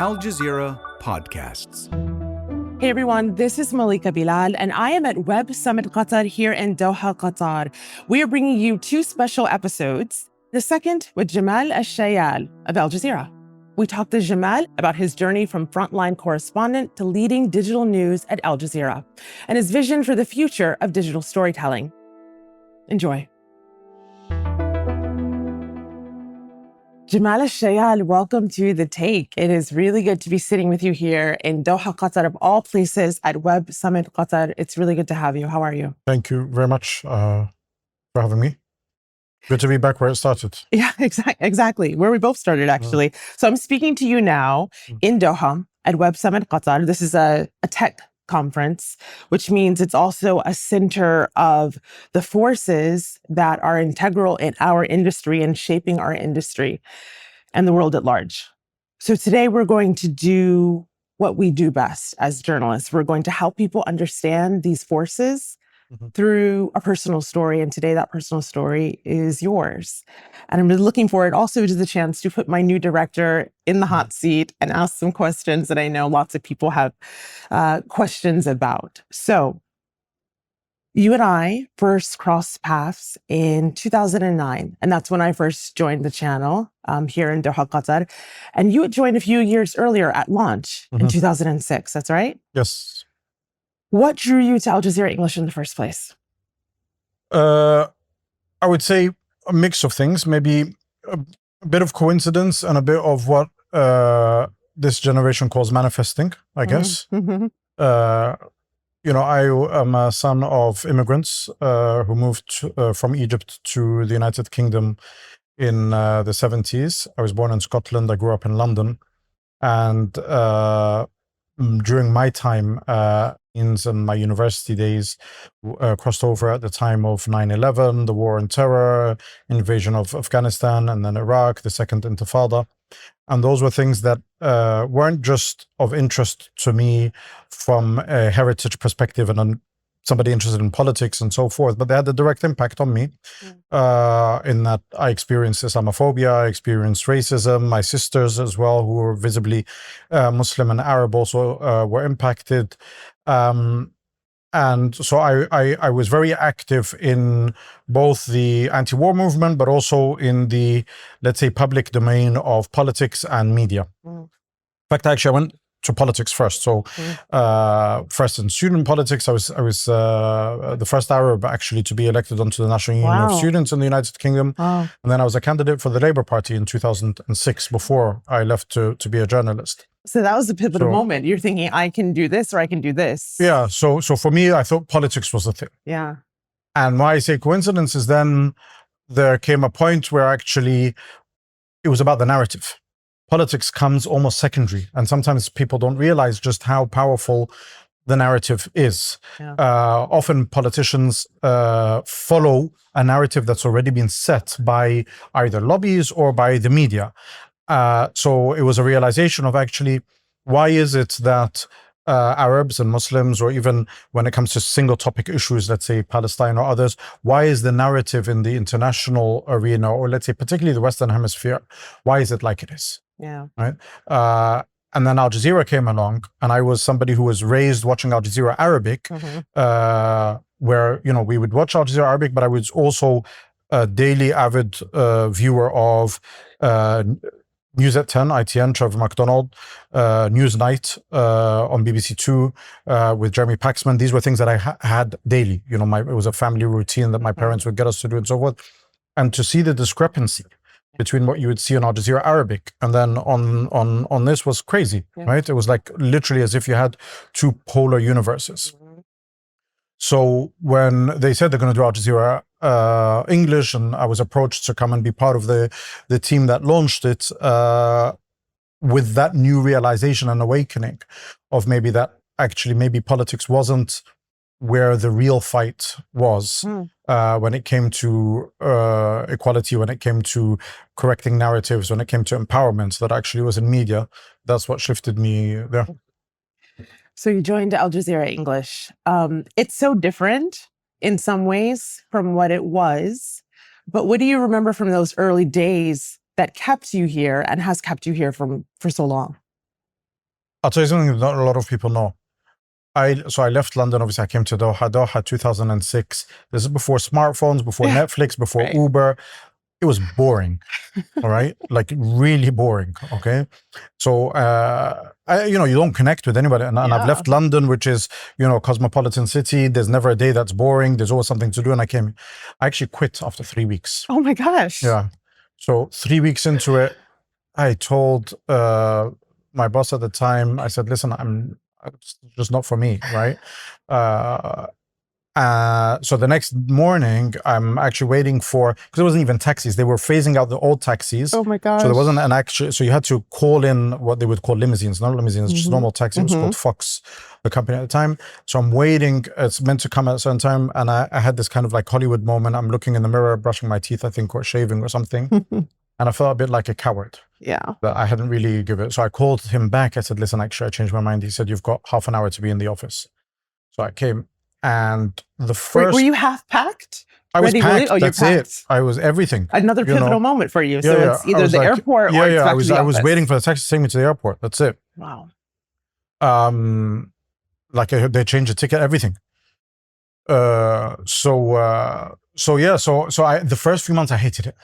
Al Jazeera Podcasts. Hey everyone, this is Malika Bilal, and I am at Web Summit Qatar here in Doha, Qatar. We are bringing you two special episodes. The second with Jamal Elshayyal of Al Jazeera. We talked to Jamal about his journey from frontline correspondent to leading digital news at Al Jazeera and his vision for the future of digital storytelling. Enjoy. Jamal Elshayyal, welcome to The Take. It is really good to be sitting with you here in Doha, Qatar, of all places, at Web Summit Qatar. It's really good to have you. How are you? Thank you very much for having me. Good to be back where it started. Yeah, exactly. Where we both started, actually. So I'm speaking to you now in Doha at Web Summit Qatar. This is a tech conference, which means it's also a center of the forces that are integral in our industry and shaping our industry and the world at large. So today we're going to do what we do best as journalists. We're going to help people understand these forces through a personal story. And today that personal story is yours. And I'm really looking forward also to the chance to put my new director in the hot seat and ask some questions that I know lots of people have questions about. So you and I first crossed paths in 2009. And that's when I first joined the channel here in Doha, Qatar. And you had joined a few years earlier at launch in 2006. That's right? Yes. What drew you to Al Jazeera English in the first place? I would say a mix of things, maybe a bit of coincidence and a bit of what this generation calls manifesting, I guess. I am a son of immigrants who moved from Egypt to the United Kingdom in the 70s. I was born in Scotland. I grew up in London. And during my time in my university days, crossed over at the time of 9/11, the war on terror, invasion of Afghanistan, and then Iraq, the second Intifada. And those were things that weren't just of interest to me from a heritage perspective and somebody interested in politics and so forth, but they had a direct impact on me in that I experienced Islamophobia, I experienced racism. My sisters as well, who were visibly Muslim and Arab, also were impacted. And so I was very active in both the anti-war movement, but also in the, let's say, public domain of politics and media. In fact, actually, I went to politics first. So first in student politics, I was the first Arab actually to be elected onto the National Union of Students in the United Kingdom. And then I was a candidate for the Labour Party in 2006 before I left to be a journalist. So that was a pivotal moment. You're thinking, I can do this or I can do this. Yeah. So for me, I thought politics was the thing. Yeah. And why I say coincidence is then there came a point where actually it was about the narrative. Politics comes almost secondary. And sometimes people don't realize just how powerful the narrative is. Yeah. Often politicians follow a narrative that's already been set by either lobbies or by the media. So it was a realization of actually, why is it that Arabs and Muslims, or even when it comes to single topic issues, let's say Palestine or others, why is the narrative in the international arena, or let's say particularly the Western Hemisphere, why is it like it is? Yeah. Right. And then Al Jazeera came along, and I was somebody who was raised watching Al Jazeera Arabic, where, we would watch Al Jazeera Arabic, but I was also a daily avid viewer of News at 10, ITN, Trevor McDonald, Newsnight on BBC Two with Jeremy Paxman. These were things that I had daily. It was a family routine that my parents would get us to do and so forth. And to see the discrepancy between what you would see on Al Jazeera Arabic and then on this was crazy, right? It was like literally as if you had two polar universes. So when they said they're going to do Al Jazeera English, and I was approached to come and be part of the team that launched it, with that new realization and awakening of maybe politics wasn't where the real fight was when it came to equality, when it came to correcting narratives, when it came to empowerment, that actually was in media. That's what shifted me there. So you joined Al Jazeera English. It's so different in some ways from what it was, but what do you remember from those early days that kept you here and has kept you here for so long? I'll tell you something that not a lot of people know. So I left London, obviously I came to Doha 2006. This is before smartphones, before Netflix, before Uber. It was boring, all right? Like really boring, okay? So, you don't connect with anybody. And I've left London, which is, cosmopolitan city. There's never a day that's boring. There's always something to do. And I actually quit after 3 weeks. Oh my gosh. Yeah. So 3 weeks into it, I told my boss at the time, I said, listen, it's just not for me, right? So the next morning, I'm actually waiting because there wasn't even taxis. They were phasing out the old taxis. Oh my gosh. So there wasn't so you had to call in what they would call limousines, not limousines, just normal taxi. It was called Fox, the company at the time. So I'm waiting. It's meant to come at a certain time. And I had this kind of like Hollywood moment. I'm looking in the mirror, brushing my teeth, I think, or shaving or something. And I felt a bit like a coward. Yeah. That I hadn't really given it. So I called him back. I said, listen, actually, I changed my mind. He said, you've got half an hour to be in the office. So I came. And the first... Were you half packed? I was packed. Really? Oh, that's it. I was everything. Another pivotal moment for you. So it's either the airport or it's back to the office. I was waiting for the taxi to take me to the airport. That's it. Wow. They changed the ticket, everything. The first few months I hated it.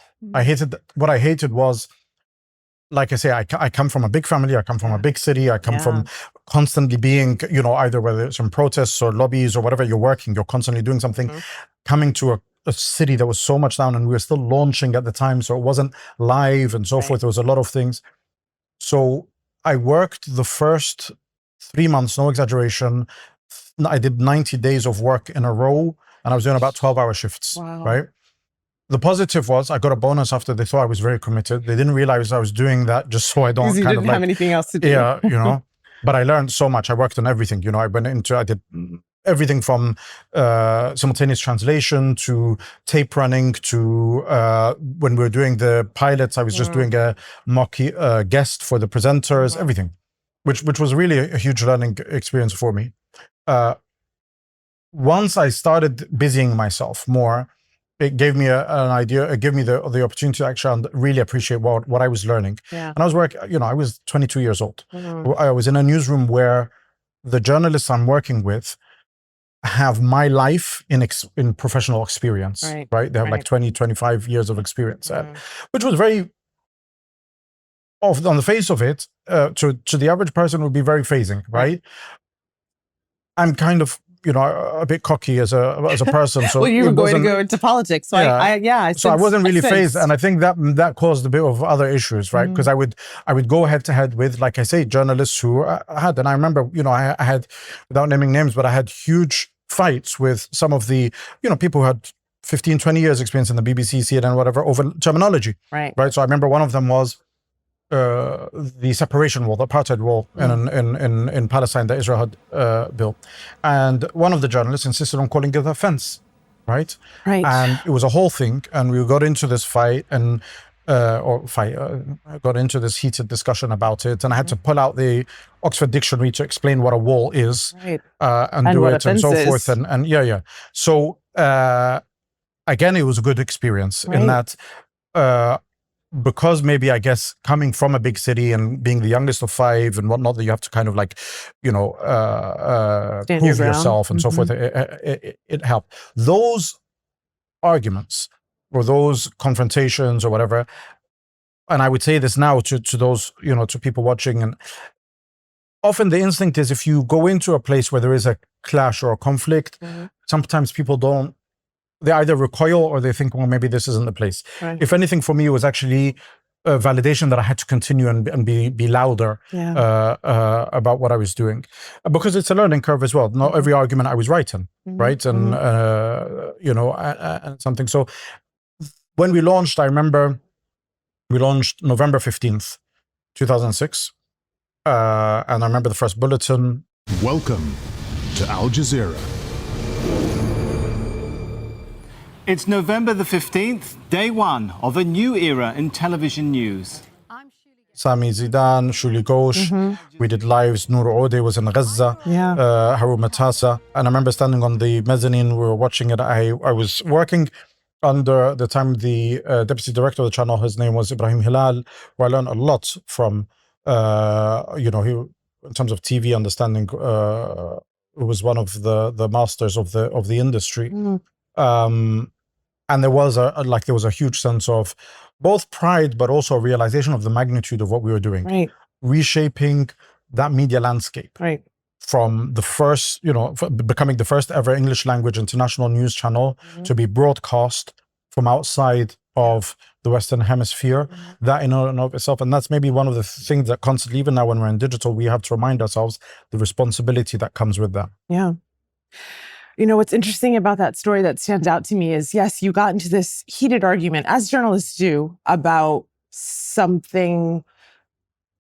What I hated was, like I say, I come from a big family, I come from a big city, I come from constantly being, either whether it's in protests or lobbies or whatever, you're constantly doing something, coming to a city that was so much down, and we were still launching at the time, so it wasn't live and so forth. There was a lot of things. So I worked the first 3 months, no exaggeration. I did 90 days of work in a row, and I was doing about 12-hour shifts, right? The positive was I got a bonus after they thought I was very committed. They didn't realize I was doing that just so I don't you didn't have anything else to do. Yeah, But I learned so much. I worked on everything. I did everything from simultaneous translation to tape running to when we were doing the pilots, I was just doing a mock guest for the presenters, everything, which was really a huge learning experience for me. Once I started busying myself more, it gave me an idea. It gave me the opportunity to actually really appreciate what I was learning. Yeah. And I was I was 22 years old. I was in a newsroom where the journalists I'm working with have my life in professional experience, right? They have like 20, 25 years of experience, which was very, on the face of it, to the average person would be very phasing, right? I'm kind of, a bit cocky as a person. So well, you were going to go into politics. So I wasn't really phased. And I think that caused a bit of other issues, right? Because I would go head to head with, like I say, journalists who and I remember, I had, without naming names, but I had huge fights with some of the, people who had 15, 20 years experience in the BBC, CNN, whatever, over terminology. Right. So I remember one of them was the separation wall, the apartheid wall in Palestine that Israel had built. And one of the journalists insisted on calling it a fence, right? And it was a whole thing. And we got into this fight and, got into this heated discussion about it. And I had to pull out the Oxford Dictionary to explain what a wall is and do it and so forth. And So again, it was a good experience in that because maybe, I guess, coming from a big city and being the youngest of 5 and whatnot, that you have to kind of like, prove yourself and so forth. It helped. Those arguments or those confrontations or whatever, and I would say this now to those, to people watching, and often the instinct is if you go into a place where there is a clash or a conflict, sometimes people they either recoil or they think, well, maybe this isn't the place. If anything, for me, it was actually a validation that I had to continue and be louder about what I was doing. Because it's a learning curve as well. Not every argument I was right in, right? And, and something. So when we launched, I remember we launched November 15th, 2006. And I remember the first bulletin. Welcome to Al Jazeera. It's November the 15th, day 1 of a new era in television news. Sami Zidan, Shuli Ghosh. We did lives. Noor Wazwaz was in Gaza. Harun Matasa. And I remember standing on the mezzanine. We were watching it. I was working under the time the deputy director of the channel. His name was Ibrahim Hilal, where I learned a lot from. in terms of TV understanding, was one of the masters of the industry. And there was a huge sense of both pride, but also a realization of the magnitude of what we were doing. Right. Reshaping that media landscape. Right. From the first, becoming the first ever English language international news channel to be broadcast from outside of the Western Hemisphere, that in and of itself, and that's maybe one of the things that constantly, even now when we're in digital, we have to remind ourselves the responsibility that comes with that. Yeah. What's interesting about that story that stands out to me is, yes, you got into this heated argument, as journalists do, about something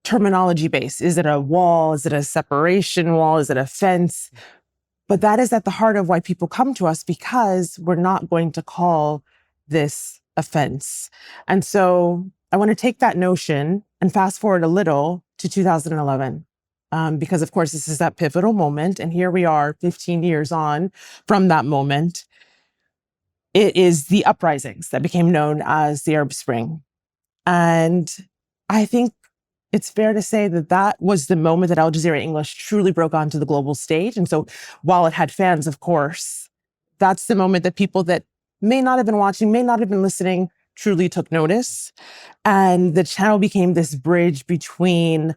terminology-based. Is it a wall? Is it a separation wall? Is it a fence? But that is at the heart of why people come to us, because we're not going to call this a fence. And so I want to take that notion and fast forward a little to 2011. Because of course, this is that pivotal moment. And here we are 15 years on from that moment. It is the uprisings that became known as the Arab Spring. And I think it's fair to say that that was the moment that Al Jazeera English truly broke onto the global stage. And so while it had fans, of course, that's the moment that people that may not have been watching, may not have been listening, truly took notice. And the channel became this bridge between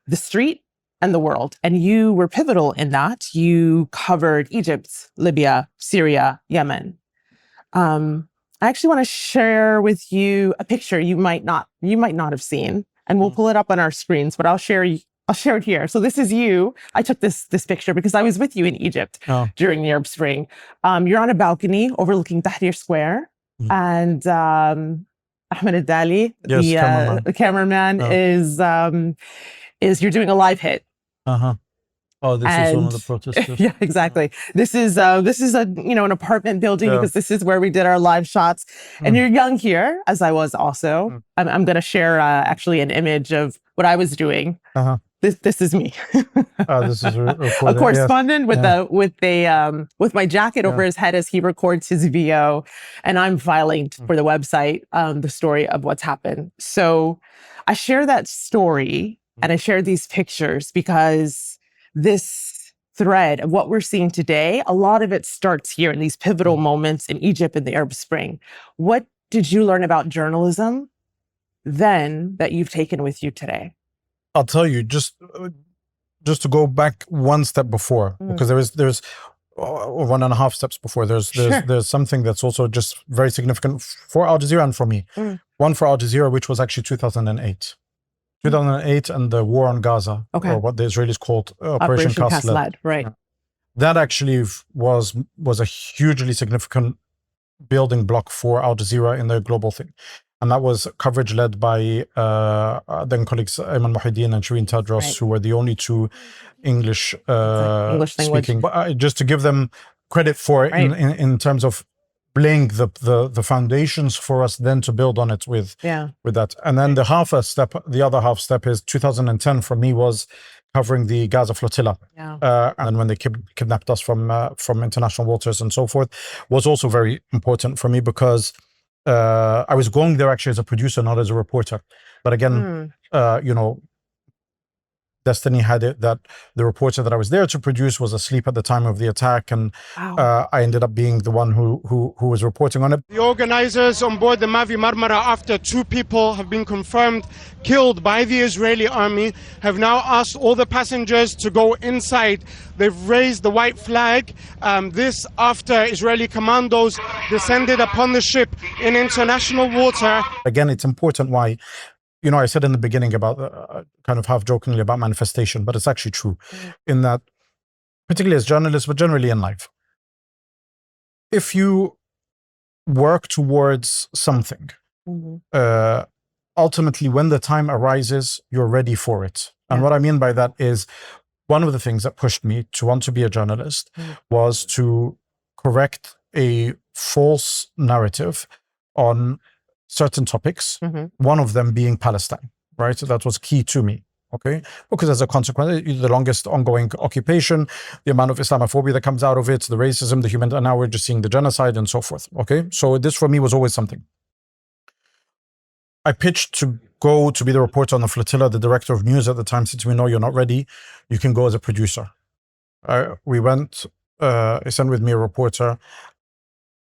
the street and the world. And you were pivotal in that. You covered Egypt, Libya, Syria, Yemen. I actually want to share with you a picture you might not have seen, and we'll pull it up on our screens, but I'll share it here. So this is you. I took this picture because I was with you in Egypt during the Arab Spring. You're on a balcony overlooking Tahrir Square, and Ahmed Adali, the cameraman, is you're doing a live hit. Oh, this is one of the protesters. Yeah, exactly. This is an apartment building, because this is where we did our live shots. And you're young here, as I was also. I'm going to share actually an image of what I was doing. This is me. This is a correspondent with my jacket over his head as he records his VO, and I'm filing for the website the story of what's happened. So I share that story and I share these pictures because this thread of what we're seeing today, a lot of it starts here in these pivotal moments in Egypt and the Arab Spring. What did you learn about journalism then that you've taken with you today? I'll tell you, just to go back one step before, because there's 1.5 steps before. There's something that's also just very significant for Al Jazeera and for me. One for Al Jazeera, which was actually 2008. 2008 and the war on Gaza, or what the Israelis called Operation Cast Lead. Right. That actually was a hugely significant building block for Al Jazeera in their global thing. And that was coverage led by then colleagues Ayman Mohideen and Shireen Tadros, who were the only two English speaking. But, just to give them credit for in terms of laying the foundations for us then to build on it with that. And then the other half step is 2010 for me was covering the Gaza flotilla. And when they kidnapped us from international waters and so forth, was also very important for me because I was going there actually as a producer, not as a reporter. But again, destiny had it that the reporter that I was there to produce was asleep at the time of the attack, and I ended up being the one who was reporting on it. The organizers on board the Mavi Marmara, after 2 people have been confirmed killed by the Israeli army, have now asked all the passengers to go inside. They've raised the white flag. This after Israeli commandos descended upon the ship in international water. Again, it's important why, I said in the beginning about kind of half jokingly about manifestation, but it's actually true in that, particularly as journalists, but generally in life, if you work towards something, ultimately when the time arises, you're ready for it. And what I mean by that is one of the things that pushed me to want to be a journalist was to correct a false narrative on certain topics, one of them being Palestine, right? So that was key to me, okay? Because as a consequence, the longest ongoing occupation, the amount of Islamophobia that comes out of it, the racism, the human, and now we're just seeing the genocide and so forth, okay? So this for me was always something. I pitched to go to be the reporter on the flotilla. The director of news at the time said to me, no, you're not ready. You can go as a producer. We went, he sent with me a reporter.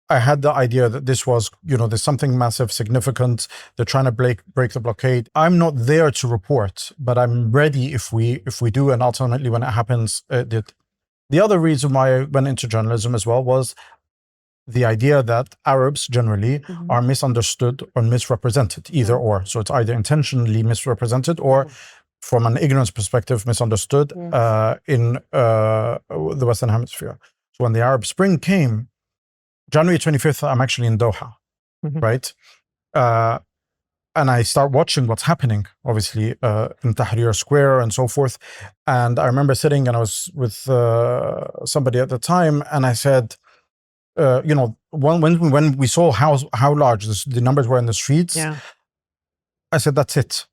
I had the idea that this was, there's something massive, significant. They're trying to break the blockade. I'm not there to report, but I'm ready if we do. And ultimately, when it happens, it did. The other reason why I went into journalism as well was the idea that Arabs generally are misunderstood or misrepresented, either or. So it's either intentionally misrepresented or from an ignorance perspective, misunderstood in the Western Hemisphere. So when the Arab Spring came, January 25th, I'm actually in Doha, right? And I start watching what's happening, obviously, in Tahrir Square and so forth. And I remember sitting, and I was with somebody at the time, and I said, when we saw how large the numbers were in the streets, I said, that's it.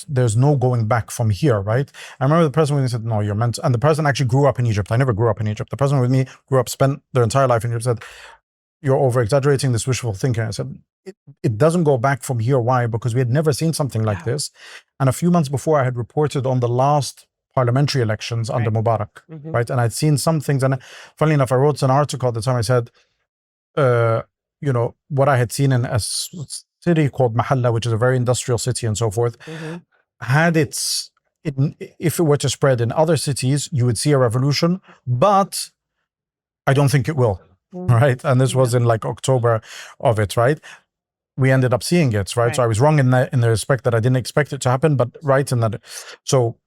There's no going back from here, right? I remember the person with me said, no, you're meant to. And the person actually grew up in Egypt. I never grew up in Egypt. The person with me grew up, spent their entire life in Egypt, said, you're over-exaggerating this wishful thinking. I said, it doesn't go back from here. Why? Because we had never seen something like this. And a few months before, I had reported on the last parliamentary elections under Mubarak, right? And I'd seen some things. And funnily enough, I wrote an article at the time. I said, what I had seen in a city called Mahalla, which is a very industrial city and so forth, had if it were to spread in other cities, you would see a revolution, but I don't think it will, right? And this was in October of it, right? We ended up seeing it, right? So I was wrong in the respect that I didn't expect it to happen, but right in that. So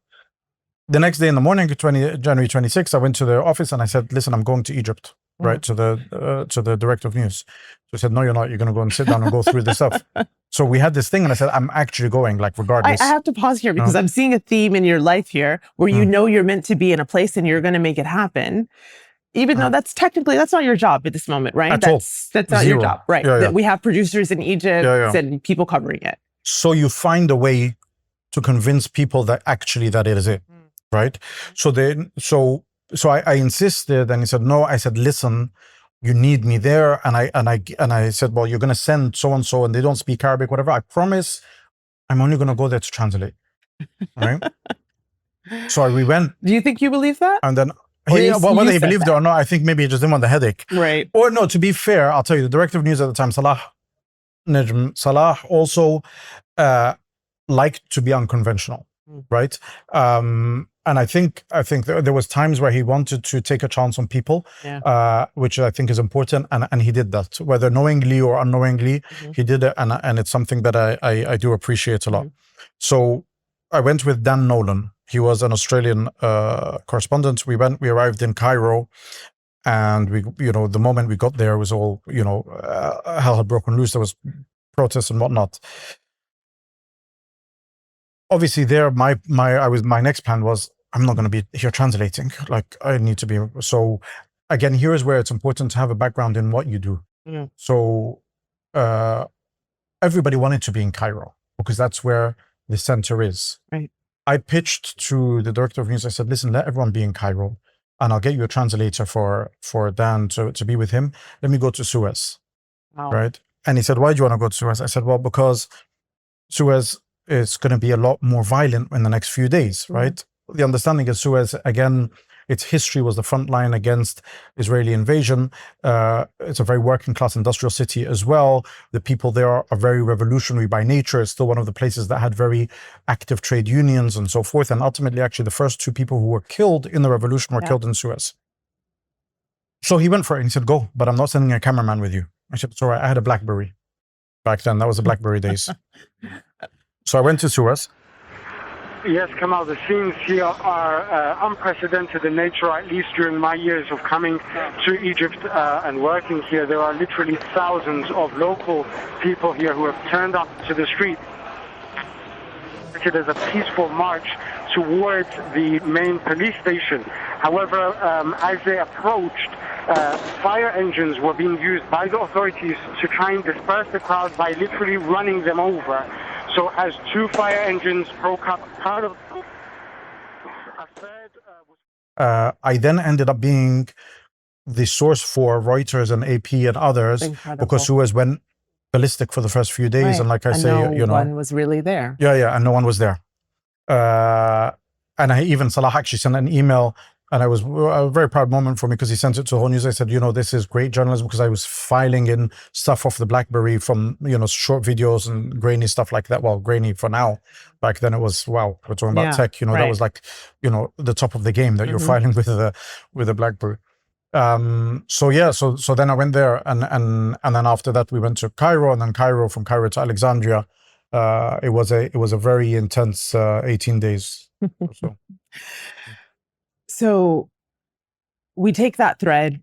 the next day in the morning, January 26th, I went to the office and I said, listen, I'm going to Egypt, right? To the director of news. So he said, no, you're not. You're going to go and sit down and go through this stuff. So we had this thing and I said, I'm actually going, regardless. I have to pause here because I'm seeing a theme in your life here where you're meant to be in a place and you're going to make it happen. Even though that's not your job at this moment, right? That's not your job, right? That we have producers in Egypt and people covering it. So you find a way to convince people that actually that it is it, right? So I insisted, and he said no. I said, listen, you need me there, and I said, well, you're going to send so and so, and they don't speak Arabic, whatever. I promise, I'm only going to go there to translate, right? So we went. Do you think you believe that? And then. Whether he believed it or not, I think maybe he just didn't want the headache. Right. Or no, to be fair, I'll tell you, the director of news at the time, Salah also liked to be unconventional, right? And I think there was times where he wanted to take a chance on people, which I think is important, and he did that, whether knowingly or unknowingly, he did it, and it's something that I do appreciate a lot. So I went with Dan Nolan. He was an Australian correspondent. We arrived in Cairo, and the moment we got there was all, hell had broken loose. There was protests and whatnot. Obviously there, my next plan was, I'm not going to be here translating. I need to be. So again, here is where it's important to have a background in what you do. So everybody wanted to be in Cairo because that's where the center is. Right. I pitched to the director of news. I said, listen, let everyone be in Cairo, and I'll get you a translator for Dan to be with him. Let me go to Suez, right? And he said, why do you want to go to Suez? I said, well, because Suez is going to be a lot more violent in the next few days, right? The understanding is Suez, again, its history was the front line against Israeli invasion. It's a very working class industrial city as well. The people there are very revolutionary by nature. It's still one of the places that had very active trade unions and so forth. And ultimately, actually, the first two people who were killed in the revolution were killed in Suez. So he went for it and he said, go, but I'm not sending a cameraman with you. I said, it's all right. I had a BlackBerry back then. That was the BlackBerry days. So I went to Suez. Yes, Kamal, the scenes here are unprecedented in nature, at least during my years of coming to Egypt and working here. There are literally thousands of local people here who have turned up to the street. There's a peaceful march towards the main police station. However, as they approached, fire engines were being used by the authorities to try and disperse the crowd by literally running them over. So as two fire engines broke up, part of a third I then ended up being the source for Reuters and AP and others. Incredible. Because Suez went ballistic for the first few days. Right. And like I and say, no one was really there. Yeah, and no one was there. And Salah actually sent an email, and it was a very proud moment for me because he sent it to the whole news. I said, this is great journalism, because I was filing in stuff off the BlackBerry from, short videos and grainy stuff like that. Well, grainy for now. Back then it was, wow, we're talking about tech, that was like, the top of the game that you're filing with the BlackBerry. So then I went there, and then after that we went to Cairo, and then from Cairo to Alexandria. It was a very intense 18 days or so. So we take that thread,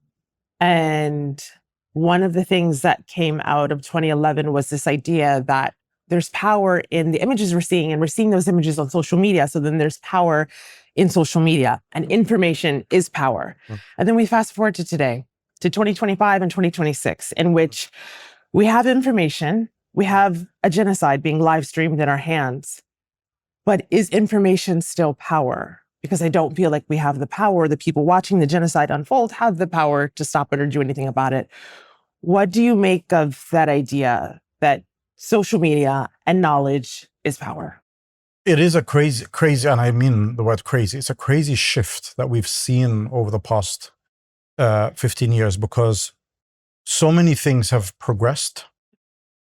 and one of the things that came out of 2011 was this idea that there's power in the images we're seeing, and we're seeing those images on social media. So then there's power in social media, and information is power. And then we fast forward to today, to 2025 and 2026, in which we have information, we have a genocide being live streamed in our hands. But is information still power? Because I don't feel like we have the power. The people watching the genocide unfold have the power to stop it or do anything about it. What do you make of that idea that social media and knowledge is power? It is a crazy, and I mean the word crazy. It's a crazy shift that we've seen over the past 15 years, because so many things have progressed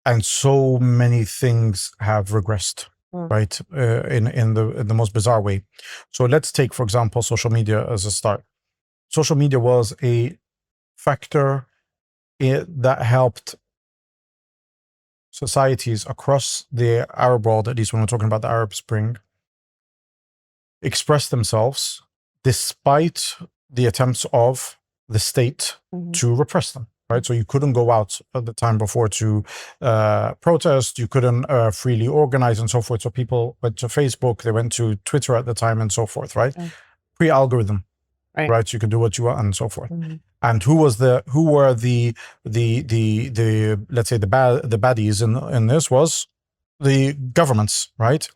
and so many things have regressed. Right, in the most bizarre way. So let's take, for example, social media as a start. Social media was a factor that helped societies across the Arab world, at least when we're talking about the Arab Spring, express themselves despite the attempts of the state to repress them. Right, so you couldn't go out at the time before to protest. You couldn't freely organize and so forth. So people went to Facebook, they went to Twitter at the time, and so forth. Right, pre-algorithm. Right, you could do what you want and so forth. And who were the let's say the baddies in this was the governments. Right,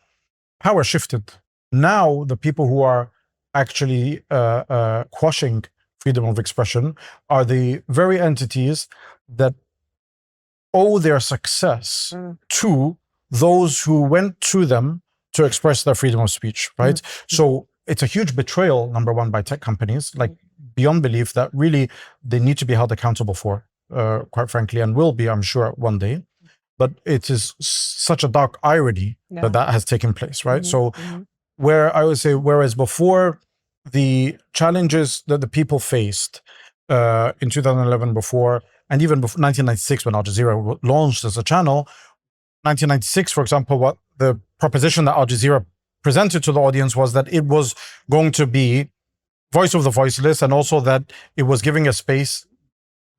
power shifted. Now the people who are actually quashing freedom of expression are the very entities that owe their success to those who went to them to express their freedom of speech, right? So it's a huge betrayal, number one, by tech companies, like beyond belief, that really they need to be held accountable for, quite frankly, and will be, I'm sure, one day. But it is such a dark irony that has taken place, right? So where I would say, whereas before, the challenges that the people faced in 2011 before, and even before 1996 when Al Jazeera launched as a channel, 1996, for example, what the proposition that Al Jazeera presented to the audience was that it was going to be voice of the voiceless, and also that it was giving a space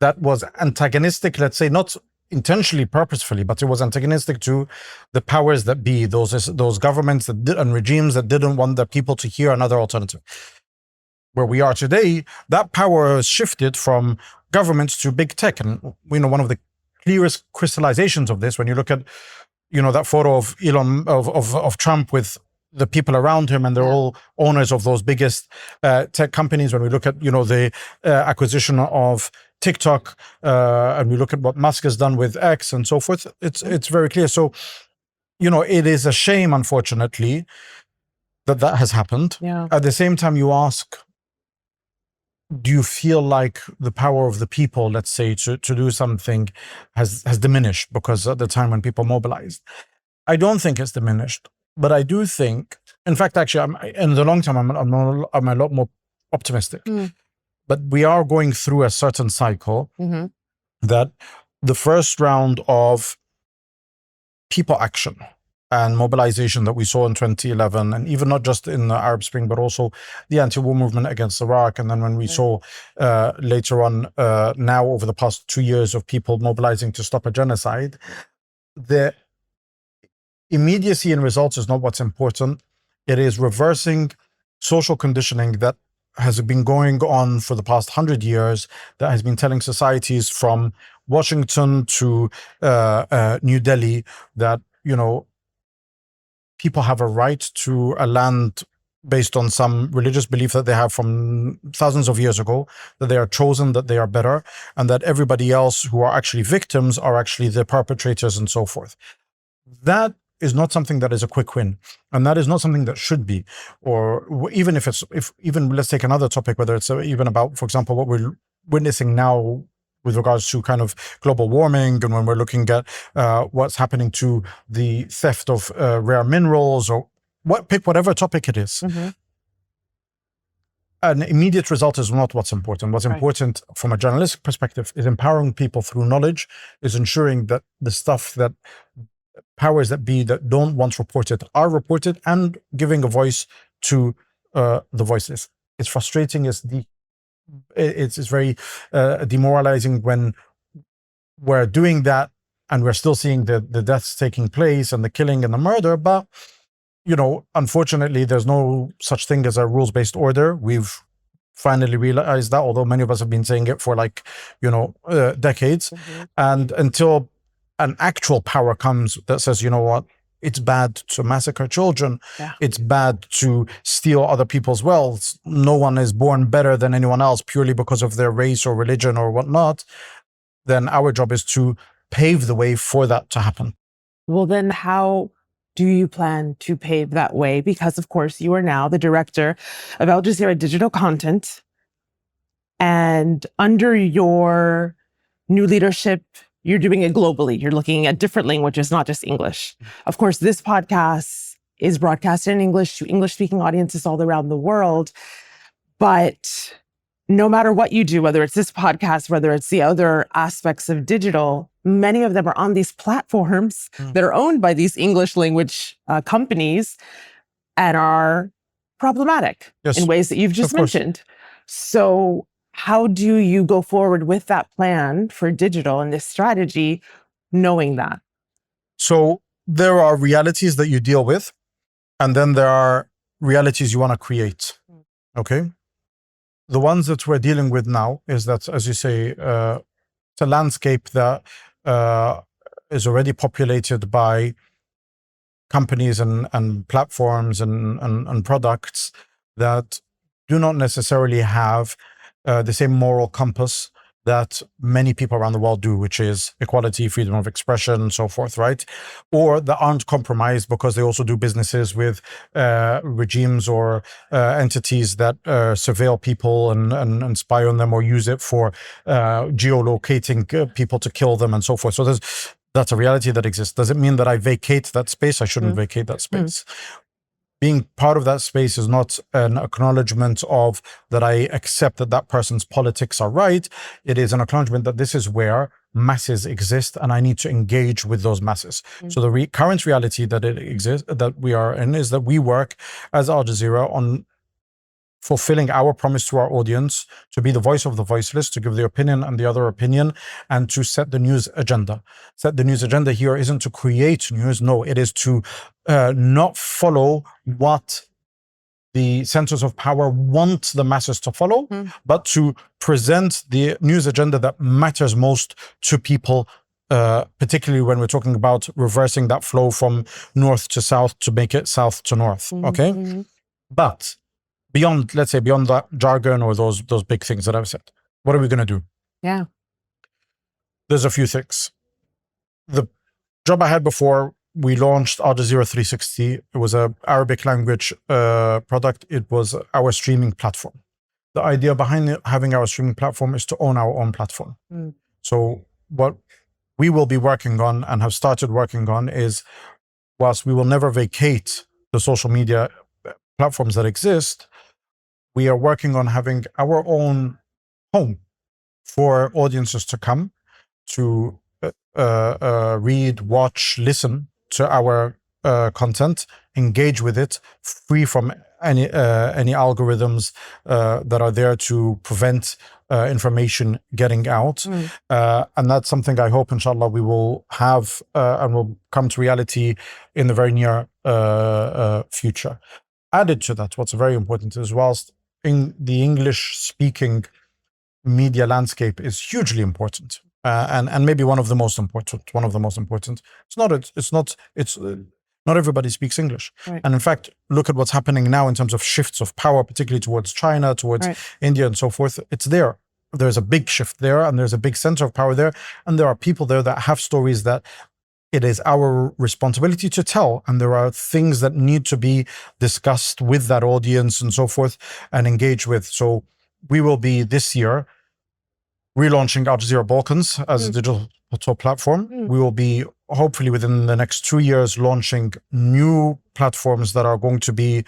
that was antagonistic, let's say, not intentionally, purposefully, but it was antagonistic to the powers that be, those governments and regimes that didn't want the people to hear another alternative. Where we are today, that power has shifted from governments to big tech. And one of the clearest crystallizations of this, when you look at that photo of of Trump with the people around him, and they're all owners of those biggest tech companies. When we look at the acquisition of TikTok, and we look at what Musk has done with X and so forth, it's very clear. So it is a shame, unfortunately, that has happened. At the same time, you ask, do you feel like the power of the people, let's say, to do something has diminished because at the time when people mobilized? I don't think it's diminished, but I do think, in fact, actually, in the long term, I'm a lot more optimistic. But we are going through a certain cycle that the first round of people action and mobilization that we saw in 2011, and even not just in the Arab Spring, but also the anti-war movement against Iraq. And then when we saw later on, now over the past 2 years of people mobilizing to stop a genocide, the immediacy in results is not what's important. It is reversing social conditioning that has been going on for the past 100 years, that has been telling societies from Washington to New Delhi that, people have a right to a land based on some religious belief that they have from thousands of years ago, that they are chosen, that they are better, and that everybody else who are actually victims are actually the perpetrators and so forth. That is not something that is a quick win, and that is not something that should be. Or even if let's take another topic, whether it's even about, for example, what we're witnessing now with regards to kind of global warming, and when we're looking at what's happening to the theft of rare minerals, or pick whatever topic it is. An immediate result is not what's important. What's important from a journalistic perspective is empowering people through knowledge, is ensuring that the stuff that powers that be that don't once report it are reported, and giving a voice to the voiceless. It's frustrating. It's very demoralizing when we're doing that and we're still seeing the deaths taking place and the killing and the murder. But unfortunately, there's no such thing as a rules-based order. We've finally realized that, although many of us have been saying it for decades. And until an actual power comes that says, you know what, it's bad to massacre children. It's bad to steal other people's wealth. No one is born better than anyone else purely because of their race or religion or whatnot. Then our job is to pave the way for that to happen. Well, then how do you plan to pave that way? Because, of course, you are now the director of Al Jazeera Digital Content. And under your new leadership, you're doing it globally. You're looking at different languages, not just English. Of course, this podcast is broadcast in English to English-speaking audiences all around the world. But no matter what you do, whether it's this podcast, whether it's the other aspects of digital, many of them are on these platforms that are owned by these English language companies and are problematic in ways that you've just mentioned. So how do you go forward with that plan for digital and this strategy, knowing that? So there are realities that you deal with, and then there are realities you want to create. Okay? The ones that we're dealing with now is that, as you say, it's a landscape that is already populated by companies and platforms and products that do not necessarily have the same moral compass that many people around the world do, which is equality, freedom of expression, and so forth, right? Or that aren't compromised because they also do businesses with regimes or entities that surveil people and spy on them, or use it for geolocating people to kill them and so forth. So that's a reality that exists. Does it mean that I vacate that space? I shouldn't vacate that space. Being part of that space is not an acknowledgement of that I accept that person's politics are right. It is an acknowledgement that this is where masses exist and I need to engage with those masses. So the current reality that it exists, that we are in, is that we work as Al Jazeera on fulfilling our promise to our audience to be the voice of the voiceless, to give the opinion and the other opinion, and to set the news agenda. Set the news agenda here isn't to create news. No, it is to not follow what the centers of power want the masses to follow, but to present the news agenda that matters most to people, particularly when we're talking about reversing that flow from north to south to make it south to north. Okay? But beyond, let's say, beyond that jargon or those big things that I've said, what are we going to do? Yeah. There's a few things. The job I had before, we launched Al Jazeera 360. It was an Arabic language product. It was our streaming platform. The idea behind having our streaming platform is to own our own platform. So what we will be working on and have started working on is, whilst we will never vacate the social media platforms that exist, we are working on having our own home for audiences to come to read, watch, listen to our content, engage with it, free from any algorithms that are there to prevent information getting out. And that's something I hope, inshallah, we will have and will come to reality in the very near future. Added to that, what's very important is, whilst in the English-speaking media landscape is hugely important, and maybe one of the most important. It's not everybody speaks English. Right. And in fact, look at what's happening now in terms of shifts of power, particularly towards China, towards India and so forth. It's there. There's a big shift there, and there's a big center of power there. And there are people there that have stories that it is our responsibility to tell. And there are things that need to be discussed with that audience and so forth and engage with. So we will be this year relaunching Al Jazeera Balkans as a digital platform. We will be hopefully within the next 2 years launching new platforms that are going to be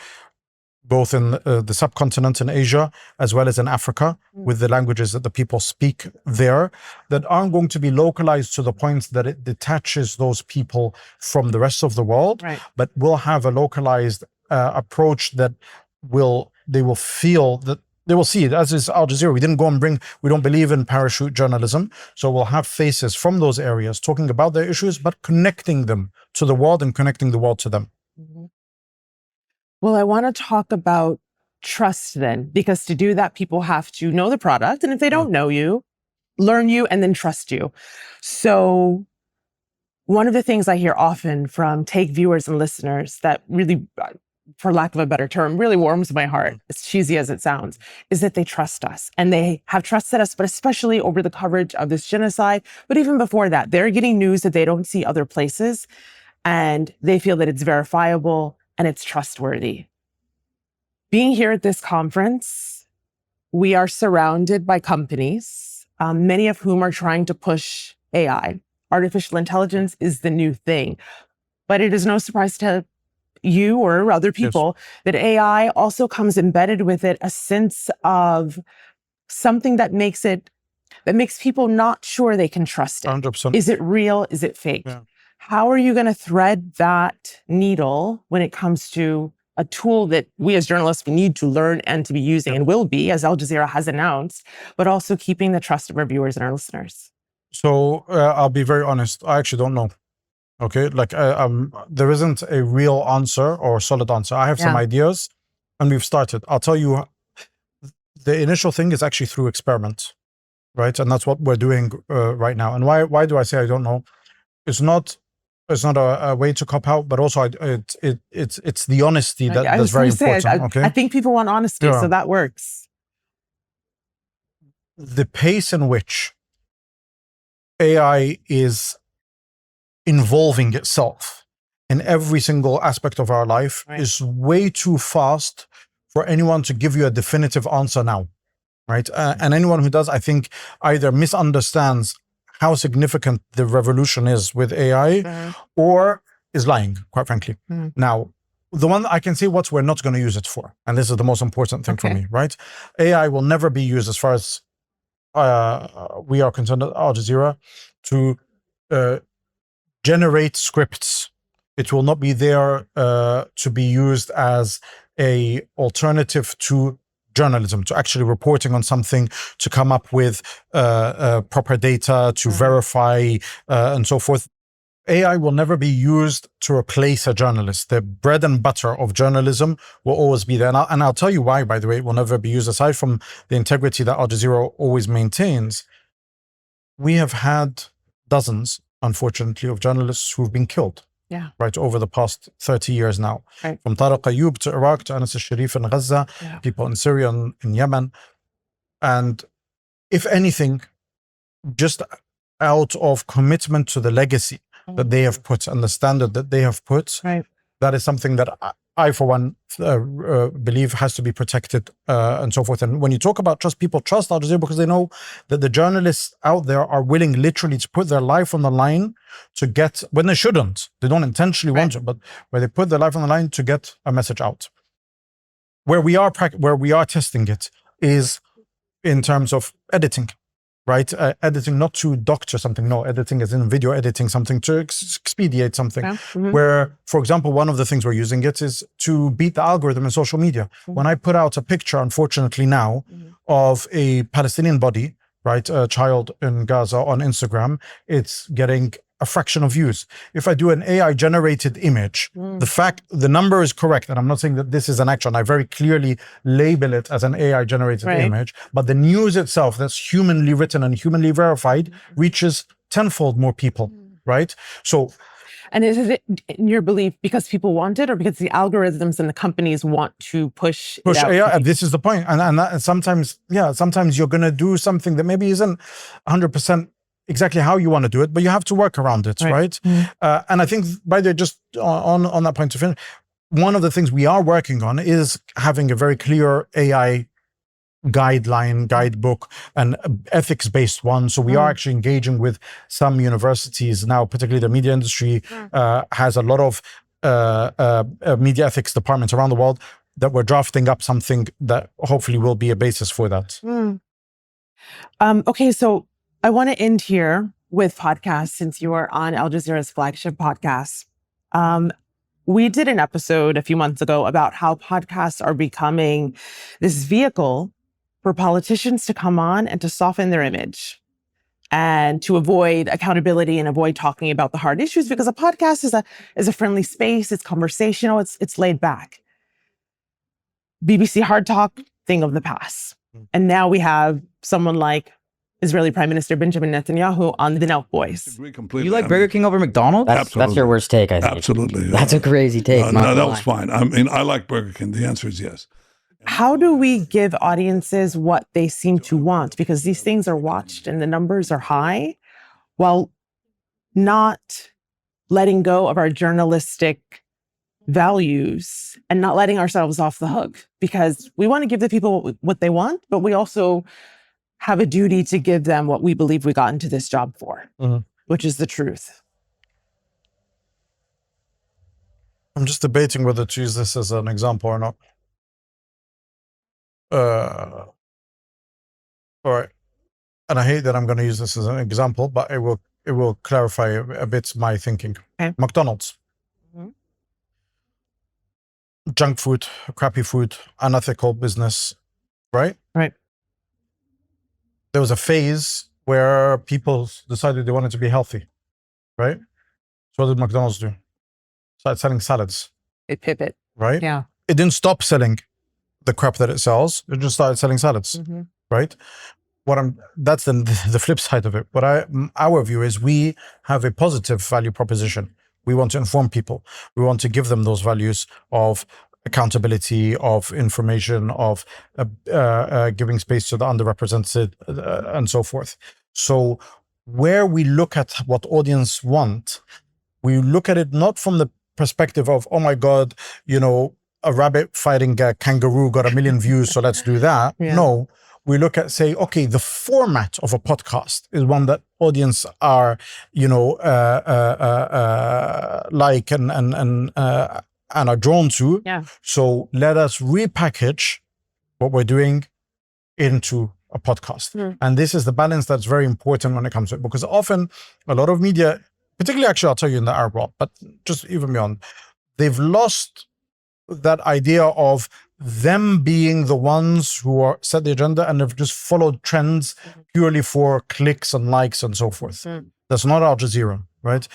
both in the subcontinent in Asia as well as in Africa with the languages that the people speak there, that aren't going to be localized to the point that it detaches those people from the rest of the world, but will have a localized approach that they will feel that they will see it, as is Al Jazeera. We don't believe in parachute journalism. So we'll have faces from those areas talking about their issues, but connecting them to the world and connecting the world to them. Well, I want to talk about trust then, because to do that, people have to know the product. And if they don't know you, learn you and then trust you. So one of the things I hear often from Take viewers and listeners that really, for lack of a better term, really warms my heart, as cheesy as it sounds, is that they trust us. And they have trusted us, but especially over the coverage of this genocide. But even before that, they're getting news that they don't see other places. And they feel that it's verifiable and it's trustworthy. Being here at this conference, we are surrounded by companies, many of whom are trying to push AI. Artificial intelligence is the new thing. But it is no surprise to you or other people that AI also comes embedded with it a sense of something that makes people not sure they can trust it. 100%. Is it real? Is it fake? Yeah. How are you going to thread that needle when it comes to a tool that we as journalists need to learn and to be using and will be, as Al Jazeera has announced, but also keeping the trust of our viewers and our listeners? So I'll be very honest. I actually don't know. Okay, like there isn't a real answer or solid answer. I have some ideas, and we've started. I'll tell you, the initial thing is actually through experiment, right? And that's what we're doing right now. And why do I say I don't know? It's not a way to cop out, but also it's the honesty that's very important. I think people want honesty, so that works. The pace in which AI is involving itself in every single aspect of our life is way too fast for anyone to give you a definitive answer now, right? And anyone who does, I think, either misunderstands how significant the revolution is with AI or is lying, quite frankly. Now, the one I can say what we're not going to use it for, and this is the most important thing for me, right? AI will never be used, as far as we are concerned at Al Jazeera, to generate scripts. It will not be there to be used as a alternative to journalism, to actually reporting on something, to come up with proper data, to verify and so forth. AI will never be used to replace a journalist. The bread and butter of journalism will always be there. And I'll tell you why, by the way, it will never be used. Aside from the integrity that Al Jazeera always maintains, we have had dozens, unfortunately, of journalists who've been killed. Right, over the past 30 years now. From Tariq Ayoub to Iraq to Anas al-Sharif in Gaza, people in Syria and in Yemen. And if anything, just out of commitment to the legacy that they have put and the standard that they have put, that is something that I for one, believe has to be protected and so forth. And when you talk about trust, people trust Al Jazeera because they know that the journalists out there are willing literally to put their life on the line to get, when they shouldn't, they don't intentionally want to, but where they put their life on the line to get a message out. Where we are testing it is in terms of editing. Right? Editing, not to doctor something, no, editing is in video editing something to expedite something. Where, for example, one of the things we're using it is to beat the algorithm in social media. When I put out a picture, unfortunately now, of a Palestinian body, right, a child in Gaza on Instagram, it's getting a fraction of views. If I do an AI generated image, the number is correct. And I'm not saying that this is an action. I very clearly label it as an AI generated image, but the news itself that's humanly written and humanly verified reaches tenfold more people, right? So And is it, in your belief, because people want it, or because the algorithms and the companies want to push it out? Yeah, this is the point. And sometimes you're going to do something that maybe isn't 100% exactly how you want to do it, but you have to work around it, right? And I think, by the way, just on that point to finish, one of the things we are working on is having a very clear AI guidebook, and ethics-based one. So we are actually engaging with some universities now, particularly the media industry has a lot of media ethics departments around the world that we're drafting up something that hopefully will be a basis for that. Okay, so I want to end here with podcasts, since you are on Al Jazeera's flagship podcast. We did an episode a few months ago about how podcasts are becoming this vehicle for politicians to come on and to soften their image and to avoid accountability and avoid talking about the hard issues, because a podcast is a friendly space, it's conversational, it's laid back. BBC Hard Talk, thing of the past. And now we have someone like Israeli Prime Minister Benjamin Netanyahu on the Now Voice. Agree completely. You like Burger King over McDonald's? That's your worst take, I think. Absolutely. That's a crazy take. No, that was fine. I mean, I like Burger King. The answer is yes. How do we give audiences what they seem to want? Because these things are watched and the numbers are high, while not letting go of our journalistic values and not letting ourselves off the hook. Because we want to give the people what they want, but we also have a duty to give them what we believe we got into this job for, which is the truth. I'm just debating whether to use this as an example or not. All right. And I hate that I'm going to use this as an example, but it will clarify a bit my thinking. Okay. McDonald's. Junk food, crappy food, unethical business, right? Right. There was a phase where people decided they wanted to be healthy, right? So what did McDonald's do? Started selling salads. It pivot. Right? Yeah. It didn't stop selling the crap that it sells. It just started selling salads, right? That's the flip side of it. Our view is we have a positive value proposition. We want to inform people. We want to give them those values of accountability, of information, of giving space to the underrepresented, and so forth. So where we look at what audience want, we look at it not from the perspective of, oh my God, a rabbit fighting a kangaroo got 1 million views, so let's do that. Yeah. No, we look at, say, okay, the format of a podcast is one that audience are, like and are drawn to. Yeah. So let us repackage what we're doing into a podcast. And this is the balance that's very important when it comes to it, because often a lot of media, particularly actually I'll tell you in the Arab world, but just even beyond, they've lost that idea of them being the ones who are set the agenda and have just followed trends purely for clicks and likes and so forth. That's not Al Jazeera, right?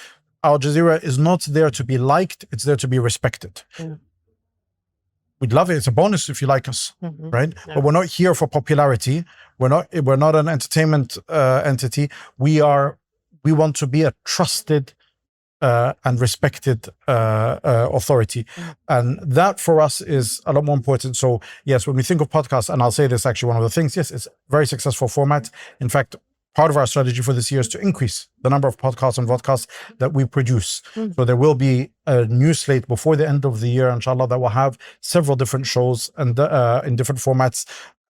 Al Jazeera is not there to be liked, it's there to be respected. We'd love it. It's a bonus if you like us, right? Yeah. But we're not here for popularity. We're not an entertainment entity. We want to be a trusted and respected authority. And that for us is a lot more important. So yes, when we think of podcasts, and I'll say this actually, one of the things, yes, it's a very successful format. In fact, part of our strategy for this year is to increase the number of podcasts and vodcasts that we produce. So there will be a new slate before the end of the year, inshallah, that will have several different shows and in different formats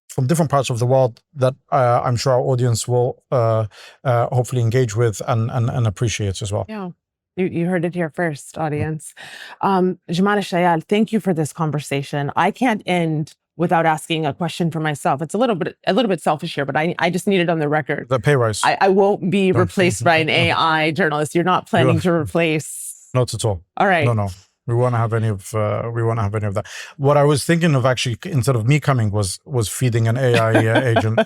from different parts of the world that I'm sure our audience will hopefully engage with and appreciate as well. Yeah. You heard it here first, audience. Jamal Elshayyal, thank you for this conversation. I can't end without asking a question for myself. It's a little bit selfish here, but I just need it on the record. The pay rise. I won't be replaced by an AI journalist. You're not planning to replace. Not at all. All right. No. We won't have any of that. What I was thinking of actually, instead of me coming, was feeding an AI agent.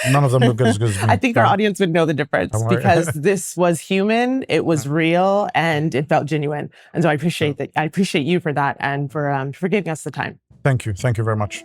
None of them look as good as me. I think our audience would know the difference because this was human, it was real, and it felt genuine. And so I appreciate that. I appreciate you for that and for giving us the time. Thank you. Thank you very much.